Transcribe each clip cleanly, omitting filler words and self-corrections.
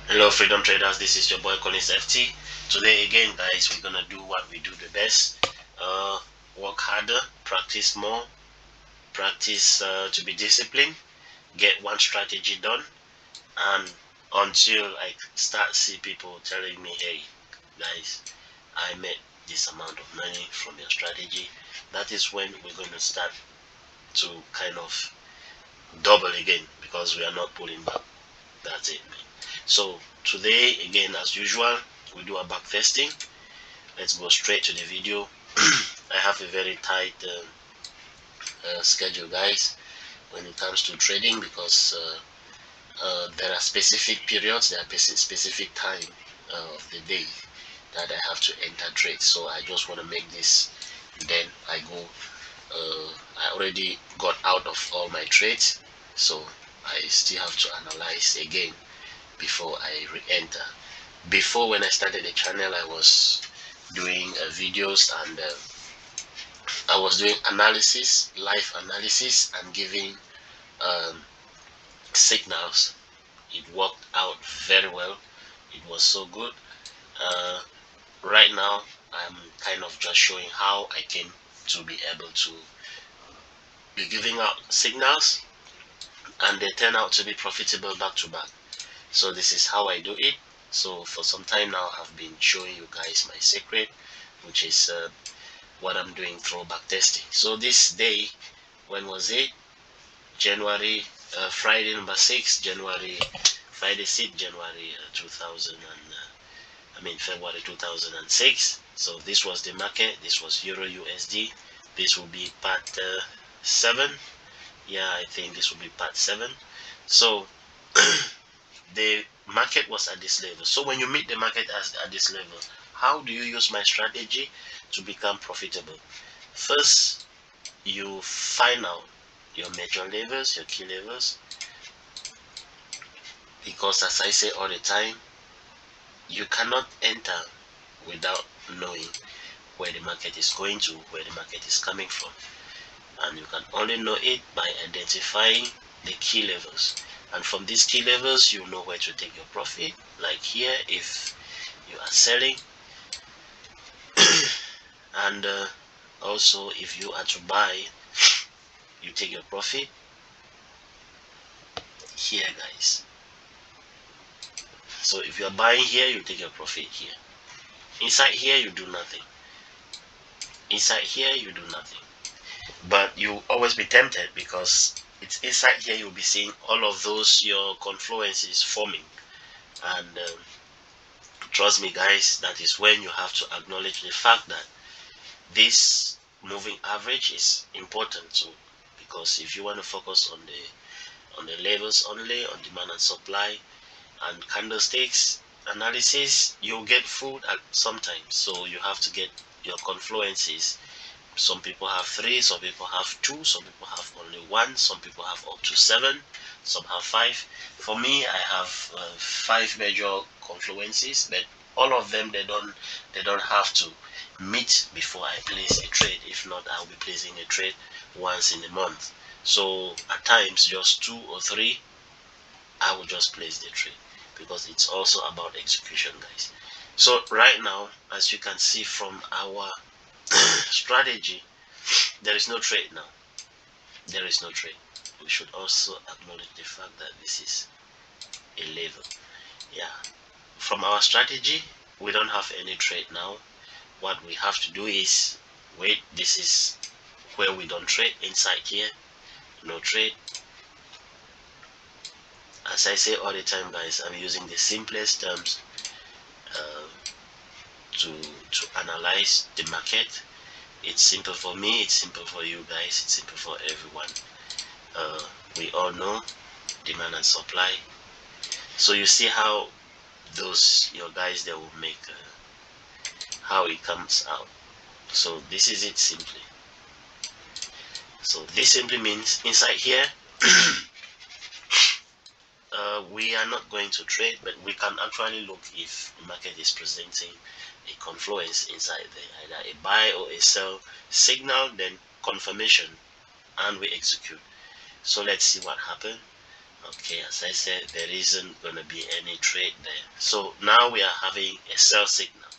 Hello, Freedom Traders. This is your boy Collins FT. Today, again, guys, we're gonna do what we do the best. Uh, Work harder, practice more, practice to be disciplined, get one strategy done, and until I start see people telling me, "Hey, guys, I made this amount of money from your strategy," that is when we're gonna start to kind of double again because we are not pulling back. That's it, man. So today, again, as usual, we do a back testing. Let's go straight to the video. I have a very tight schedule, guys, when it comes to trading because there are specific periods, there are specific time of the day that I have to enter trade. So I just want to make this. Then I go. I already got out of all my trades, so I still have to analyze again before I re-enter. Before, when I started the channel, I was doing videos and I was doing analysis, live analysis, and giving um, signals. It worked out very well. It was so good. Uh, right now, I'm kind of just showing how I came to be able to be giving out signals and they turn out to be profitable back to back. So this is how I do it. So for some time now, I've been showing you guys my secret, which is what I'm doing through back testing. So this day, when was it? January, Friday number 6, January, Friday 6, January 2000 and, February 2006. So this was the market. This was Euro USD. This will be part 7. Yeah, I think this will be part 7. So the market was at this level. So when you meet the market at this level, how do you use my strategy to become profitable? First, you find out your major levels, your key levels, because as I say all the time, you cannot enter without knowing where the market is going to, where the market is coming from. And you can only know it by identifying the key levels. And from these key levels, you know where to take your profit. Like here, if you are selling, and also if you are to buy, you take your profit here, guys. So if you are buying here, you take your profit here. Inside here, you do nothing. Inside here, you do nothing. But you always be tempted because it's inside here you'll be seeing all of those your confluences forming. And trust me, guys, that is when you have to acknowledge the fact that this moving average is important too, because if you want to focus on the levels only, on demand and supply and candlesticks analysis, you'll get fooled at sometimes. So you have to get your confluences. Some people have 3, some people have 2, some people have only 1, some people have up to 7, some have 5. For me, I have 5 major confluences, but all of them they don't have to meet before I place a trade. If not, I'll be placing a trade once in a month. So at times, just 2 or 3, I will just place the trade because it's also about execution, guys. So right now, as you can see from our strategy, there is no trade now. There is no trade. We should also acknowledge the fact that this is a level. Yeah. From our strategy, we don't have any trade now. What we have to do is wait. This is where we don't trade. Inside here, no trade. As I say all the time, guys, I'm using the simplest terms uh, to analyze the market. It's simple for me. It's simple for you guys. It's simple for everyone. Uh, we all know demand and supply. So you see how those your guys they will make how it comes out. So this is it simply. So this simply means inside here we are not going to trade, but we can actually look if the market is presenting a confluence inside there, either a buy or a sell signal, then confirmation, and we execute. So let's see what happened. Okay, as I said, there isn't going to be any trade there. So now we are having a sell signal.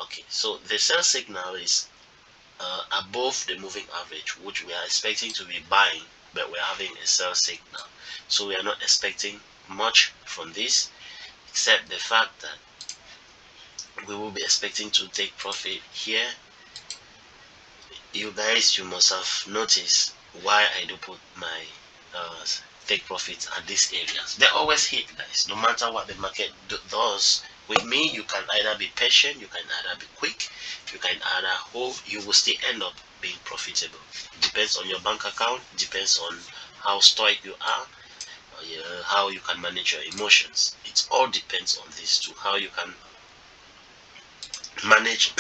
Okay, so the sell signal is above the moving average, which we are expecting to be buying, but we're having a sell signal. So we are not expecting much from this, except the fact that we will be expecting to take profit here. You guys, you must have noticed why I do put my take profits at these areas. They always hit, guys, no matter what the market does. With me, you can either be patient, you can either be quick, you can either hold, you will still end up being profitable. It depends on your bank account, depends on how stoic you are, how you can manage your emotions. It all depends on these two, how you can manage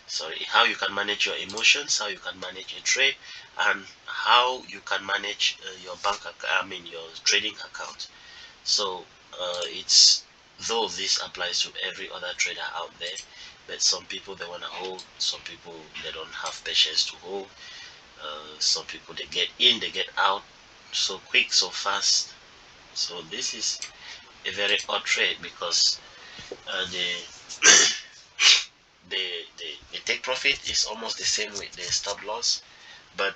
sorry, how you can manage your emotions, how you can manage a trade, and how you can manage your bank account, I mean your trading account. So it's, though this applies to every other trader out there, but some people they want to hold, some people they don't have patience to hold, some people they get in, they get out so quick, so fast. So this is a very odd trade because the the take profit is almost the same with the stop loss, but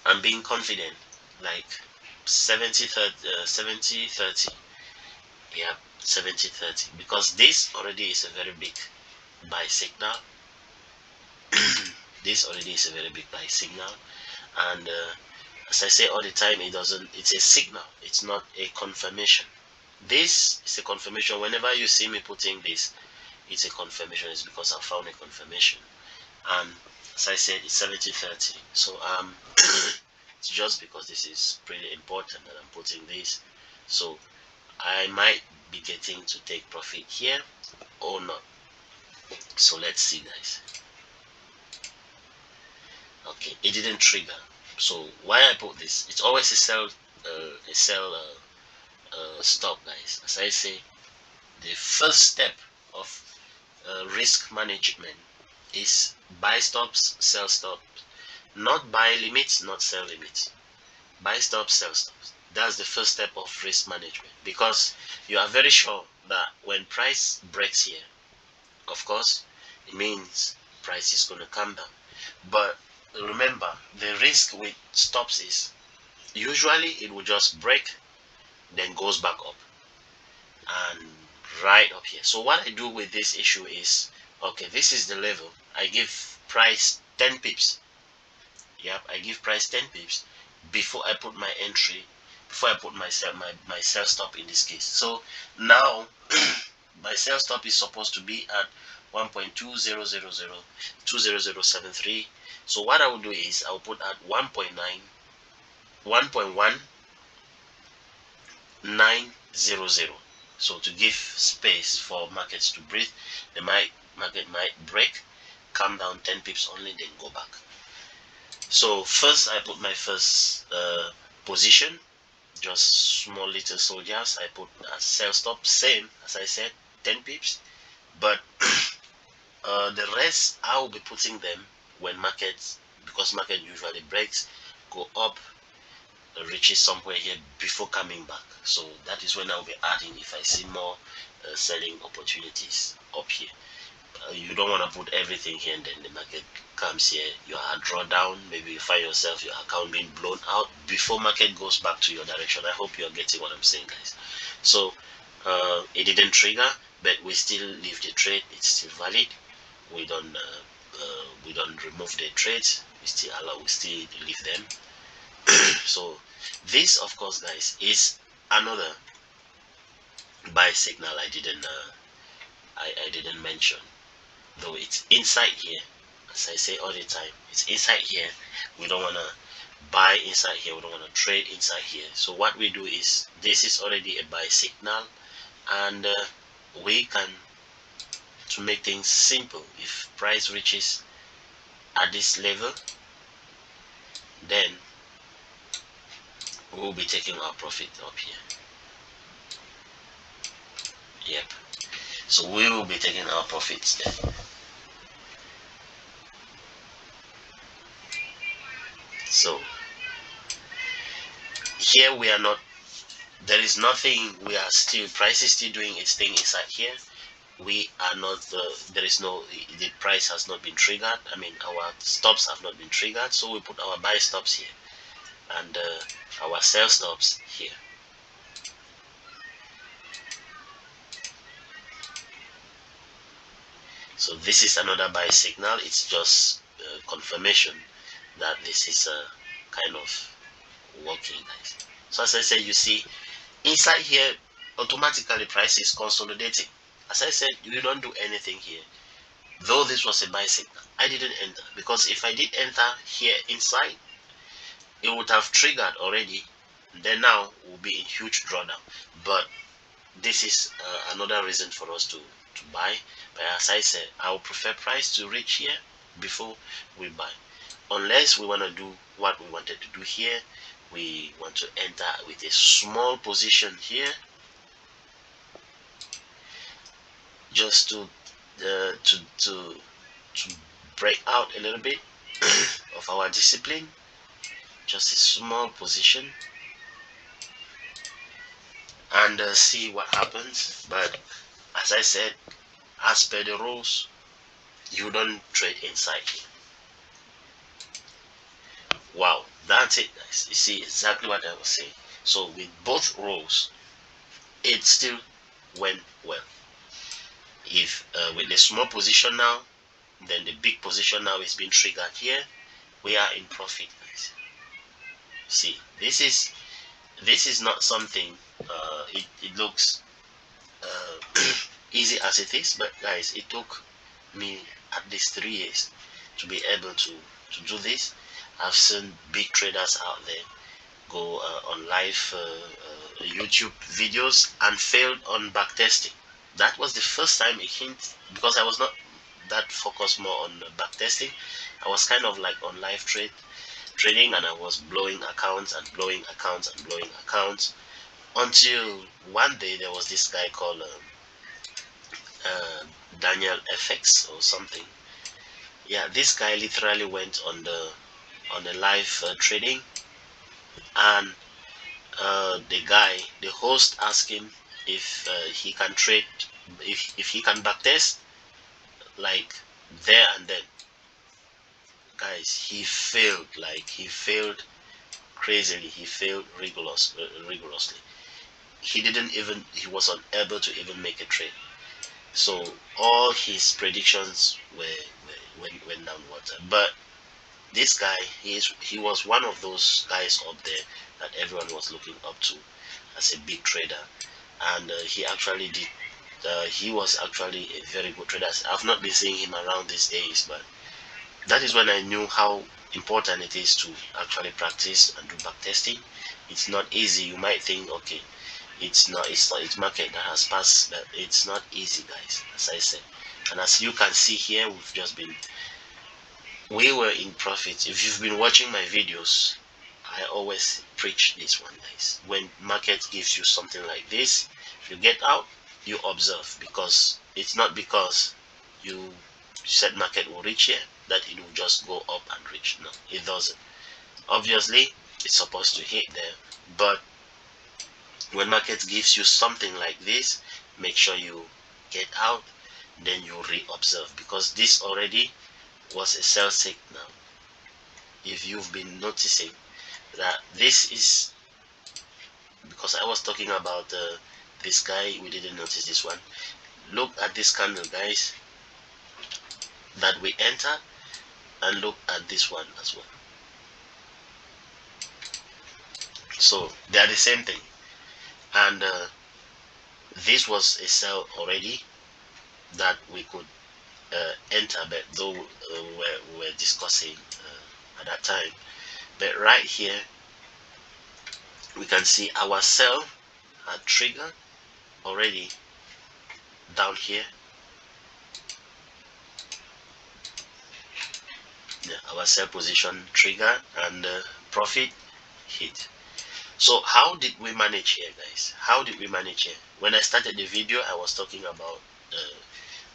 I'm being confident, like 70 30, 70 30. Yeah, 70 30, because this already is a very big buy signal. This already is a very big buy signal, and as I say all the time, it's a signal, it's not a confirmation. This is a confirmation. Whenever you see me putting this, it's a confirmation. It's because I found a confirmation, and as I said, it's 70 30. So it's just because this is pretty important that I'm putting this. So I might be getting to take profit here or not. So let's see, guys. Okay, it didn't trigger. So why I put this, it's always a sell stop, guys. As I say, the first step of risk management is buy stops, sell stops. Not buy limits, not sell limits. Buy stops, sell stops. That's the first step of risk management, because you are very sure that when price breaks here, of course, it means price is going to come down. But remember, the risk with stops is usually it will just break, then goes back up and right up here. So what I do with this issue is, okay, this is the level. I give price 10 pips. Yep, I give price 10 pips before I put my entry, before I put my sell stop in this case. So now my sell stop is supposed to be at 1.200020073. So what I will do is I will put at 1.9 1.1900. So to give space for markets to breathe, the market might break, come down 10 pips only, then go back. So first I put my first position, just small little soldiers. I put a sell stop, same as I said, 10 pips. But the rest I will be putting them when markets, because market usually breaks, go up, reaches somewhere here before coming back. So that is when I'll be adding if I see more selling opportunities up here. You don't want to put everything here and then the market comes here, you are drawdown, maybe you find yourself your account being blown out before market goes back to your direction. I hope you're getting what I'm saying, guys. So it didn't trigger, but we still leave the trade. It's still valid. We don't remove the trades. We still leave them. So this, of course, guys, is another buy signal I didn't mention, though it's inside here. As I say all the time, it's inside here. We don't want to buy inside here, we don't want to trade inside here. So what we do is, this is already a buy signal, and we can, to make things simple, if price reaches at this level, then we'll be taking our profit up here. Yep, so we will be taking our profits there. So here we are not there is nothing. We are still, price is still doing its thing inside here. We are not there is no, the price has not been triggered. I mean, our stops have not been triggered, so we put our buy stops here and our sell stops here. So this is another buy signal. It's just confirmation that this is kind of working, guys. So as I said, you see inside here automatically price is consolidating. As I said, you don't do anything here. Though this was a buy signal, I didn't enter, because if I did enter here inside, it would have triggered already. Then now we'll be in huge drawdown. But this is another reason for us to buy. But as I said, I would prefer price to reach here before we buy, unless we want to do what we wanted to do here. We want to enter with a small position here, just to break out a little bit of our discipline. Just a small position, and see what happens. But as I said, as per the rules, you don't trade inside here. Wow, that's it, guys. You see exactly what I was saying. So with both rules, it still went well. If with the small position now, then the big position now is being triggered here, we are in profit, guys. See, this is not something it looks easy as it is, but guys, it took me at least 3 years to be able to do this. I've seen big traders out there go on live YouTube videos and failed on backtesting. That was the first time a hint, because I was not that focused more on backtesting. I was kind of like on live trading, and I was blowing accounts and blowing accounts and blowing accounts, until one day there was this guy called uh, Daniel FX or something. Yeah, this guy literally went on the live trading, and the host asked him if he can trade, if he can backtest, like there and then. Guys, he failed, like he failed crazily. He failed rigorously. He was unable to even make a trade. So all his predictions went down water. But this guy, he was one of those guys up there that everyone was looking up to as a big trader, and he actually did. He was actually a very good trader. I've not been seeing him around these days, but that is when I knew how important it is to actually practice and do backtesting. It's not easy. You might think, okay, it's market that has passed, but it's not easy, guys, as I said. And as you can see here, we were in profit. If you've been watching my videos, I always preach this one, guys. When market gives you something like this, if you get out, you observe, because it's not because you said market will reach here that it will just go up and reach. No, it doesn't. Obviously, it's supposed to hit there, but when market gives you something like this, make sure you get out, then you re-observe, because this already was a sell signal. If you've been noticing that this is, because I was talking about this guy, we didn't notice this one. Look at this candle, guys, that we entered, and look at this one as well. So they are the same thing, and this was a sell already that we could enter, but though we were discussing at that time. But right here we can see our sell had triggered already down here. Yeah, our sell position trigger, and profit hit. So how did we manage here, guys? How did we manage here? When I started the video, I was talking about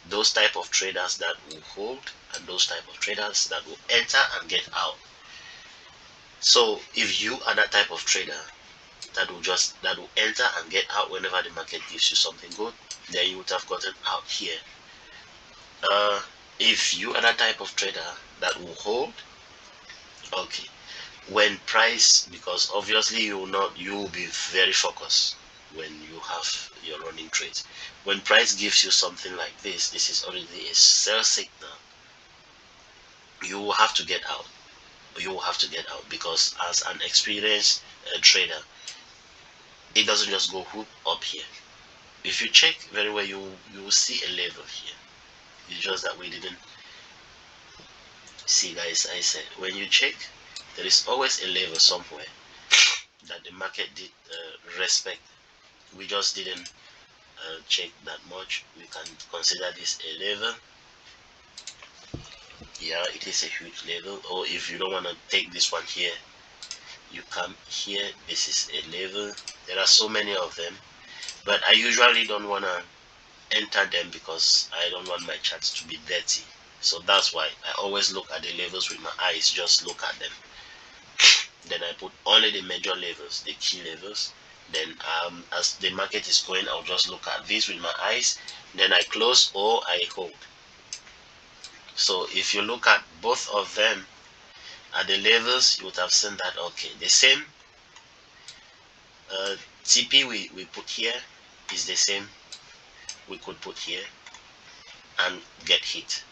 those type of traders that will hold, and those type of traders that will enter and get out. So if you are that type of trader, that will enter and get out whenever the market gives you something good. Then you would have gotten out here. If you are that type of trader that will hold, okay, when price, because obviously you will be very focused when you have your running trades. When price gives you something like this is already a sell signal. You will have to get out. You will have to get out, because as an experienced trader, it doesn't just go hoop up here. If you check very well, you will see a level here. It's just that we didn't see, guys. I said when you check, there is always a level somewhere that the market did respect. We just didn't check that much. We can consider this a level. Yeah, it is a huge level. Or if you don't want to take this one here, you come here. This is a level. There are so many of them, but I usually don't want to enter them because I don't want my charts to be dirty. So that's why I always look at the levels with my eyes. Just look at them. Then I put only the major levels, the key levels. Then as the market is going, I'll just look at this with my eyes. Then I close or I hold. So if you look at both of them at the levels, you would have seen that, okay, the same TP we put here is the same we could put here and get hit.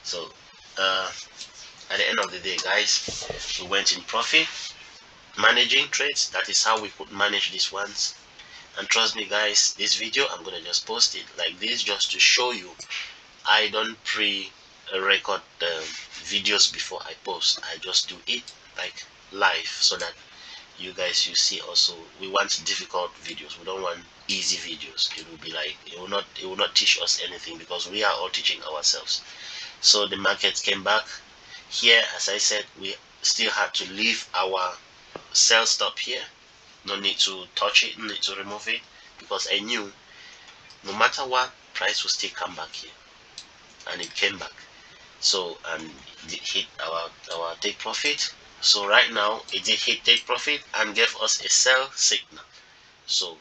So at the end of the day, guys, we went in profit managing trades. That is how we could manage these ones. And trust me, guys, this video I'm gonna just post it like this just to show you. I don't pre-record the videos before I post. I just do it like live, so that you guys, you see. Also, we want difficult videos. We don't want easy videos. It will be like, it will not teach us anything, because we are all teaching ourselves. So the market came back here. As I said, we still had to leave our sell stop here. No need to touch it, no need to remove it, because I knew no matter what, price will still come back here. And it came back. So, and it hit our take profit. So right now it did hit take profit and gave us a sell signal. So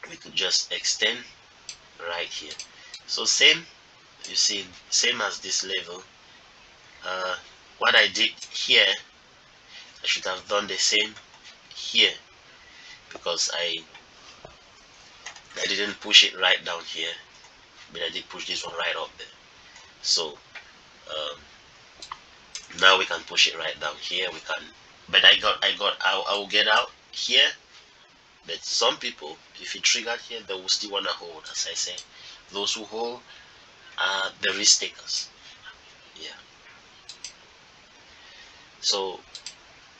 we could just extend right here. So same, you see, same as this level. What I did here, I should have done the same here, because I didn't push it right down here, but I did push this one right up there. So now we can push it right down here. We can, but I will get out here. But some people, if it triggered here, they will still wanna hold. As I say, those who hold are the risk takers. Yeah. So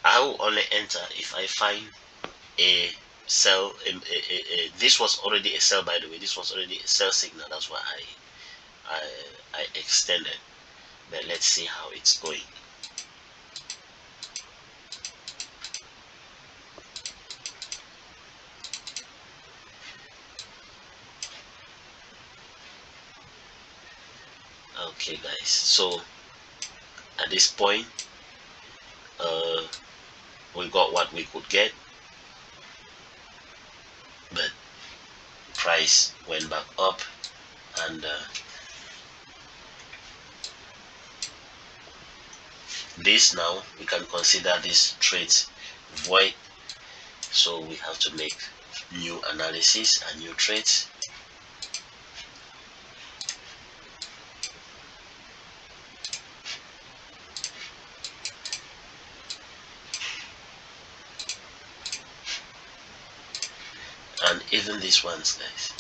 I will only enter if I find a sell. This was already a sell, by the way. This was already a sell signal. That's why I extended. But let's see how it's going. Okay, guys. So at this point, we got what we could get, but price went back up, and this, now we can consider this trade void. So we have to make new analysis and new trades. And even these ones, guys,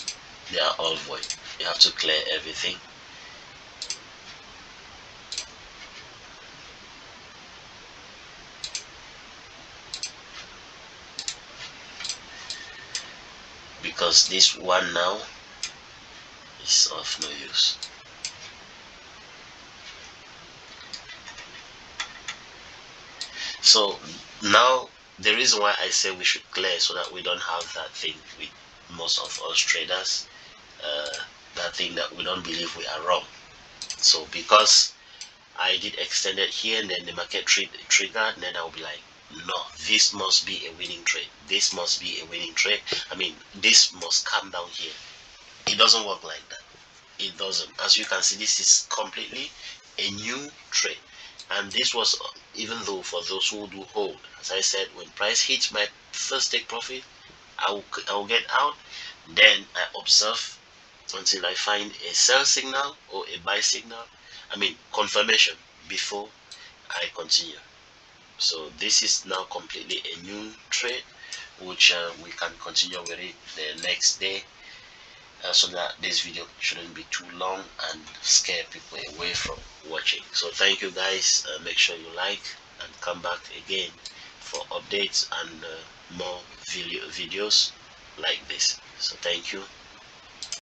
they are all void. You have to clear everything. Because this one now is of no use. So now the reason why I say we should clear, so that we don't have that thing with most of us traders, that thing that we don't believe we are wrong. So because I did extend it here, and then the market triggered, and then I'll be like, no, this must be a winning trade, this must be a winning trade, I mean this must come down here. It doesn't work like that. It doesn't. As you can see, this is completely a new trade, and this was even though for those who do hold, as I said, when price hits my first take profit, I will get out, then I observe until I find a sell signal or a buy signal, I mean confirmation, before I continue. So this is now completely a new trade, which we can continue with it the next day, so that this video shouldn't be too long and scare people away from watching. So thank you guys. Make sure you like and come back again for updates and more videos like this. So thank you.